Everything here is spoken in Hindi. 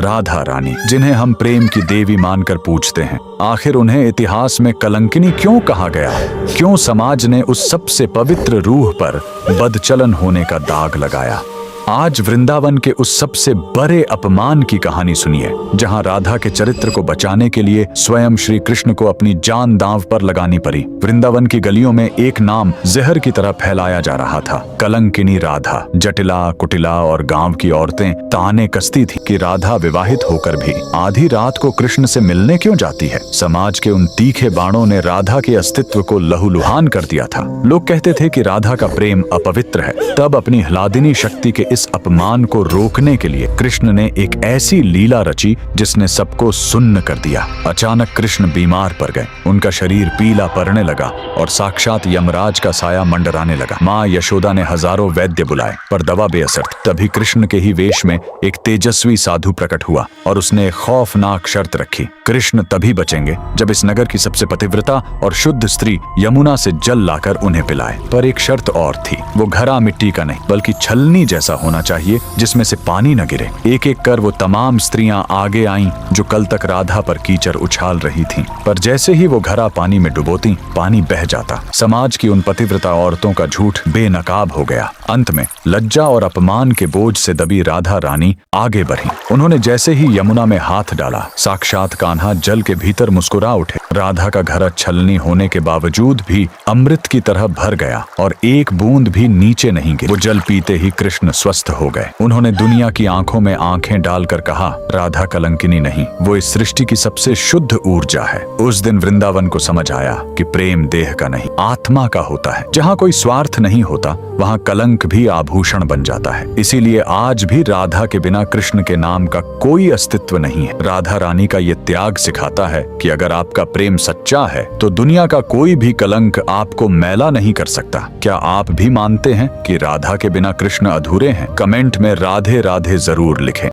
राधा रानी, जिन्हें हम प्रेम की देवी मानकर पूजते हैं, आखिर उन्हें इतिहास में कलंकिनी क्यों कहा गया है? क्यों समाज ने उस सबसे पवित्र रूह पर बदचलन होने का दाग लगाया? आज वृंदावन के उस सबसे बड़े अपमान की कहानी सुनिए, जहां राधा के चरित्र को बचाने के लिए स्वयं श्री कृष्ण को अपनी जान दांव पर लगानी पड़ी। वृंदावन की गलियों में एक नाम जहर की तरह फैलाया जा रहा था, कलंकिनी राधा। जटिला कुटिला और गांव की औरतें ताने कसती थी कि राधा विवाहित होकर भी आधी रात को कृष्ण से मिलने क्यों जाती है। समाज के उन तीखे बाणों ने राधा के अस्तित्व को लहूलुहान कर दिया था। लोग कहते थे कि राधा का प्रेम अपवित्र है। तब अपनी ह्लादिनी शक्ति के इस अपमान को रोकने के लिए कृष्ण ने एक ऐसी लीला रची जिसने सबको सुन्न कर दिया। अचानक कृष्ण बीमार पड़ गए, उनका शरीर पीला पड़ने लगा और साक्षात यमराज का साया मंडराने लगा। माँ यशोदा ने हजारों वैद्य बुलाए पर दवा बेअसर। तभी कृष्ण के ही वेश में एक तेजस्वी साधु प्रकट हुआ और उसने खौफनाक शर्त रखी, कृष्ण तभी बचेंगे जब इस नगर की सबसे पतिव्रता और शुद्ध स्त्री यमुना से जल लाकर उन्हें पिलाए। पर एक शर्त और थी, वो घड़ा मिट्टी का नहीं बल्कि छलनी जैसा होना चाहिए जिसमें से पानी न गिरे। एक एक कर वो तमाम स्त्रियां आगे आईं जो कल तक राधा पर कीचड़ उछाल रही थीं, पर जैसे ही वो घड़ा पानी में डुबोती, पानी बह जाता। समाज की उन पतिव्रता औरतों का झूठ बेनकाब हो गया। अंत में लज्जा और अपमान के बोझ से दबी राधा रानी आगे बढ़ी। उन्होंने जैसे ही यमुना में हाथ डाला, साक्षात कान्हा जल के भीतर मुस्कुरा उठे। राधा का घड़ा छलनी होने के बावजूद भी अमृत की तरह भर गया और एक बूंद भी नीचे नहीं गिरी। वो जल पीते ही कृष्ण स्वस्थ हो गए। उन्होंने दुनिया की आंखों में आंखें डालकर कहा, राधा कलंकिनी नहीं, वो इस सृष्टि की सबसे शुद्ध ऊर्जा है। उस दिन वृंदावन को समझ आया कि प्रेम देह का नहीं, आत्मा का होता है। जहाँ कोई स्वार्थ नहीं होता, वहाँ कलंक भी आभूषण बन जाता है। इसीलिए आज भी राधा के बिना कृष्ण के नाम का कोई अस्तित्व नहीं है। राधा रानी का ये त्याग सिखाता है कि अगर आपका प्रेम सच्चा है तो दुनिया का कोई भी कलंक आपको मैला नहीं कर सकता। क्या आप भी मानते हैं कि राधा के बिना कृष्ण अधूरे हैं? कमेंट में राधे राधे जरूर लिखें।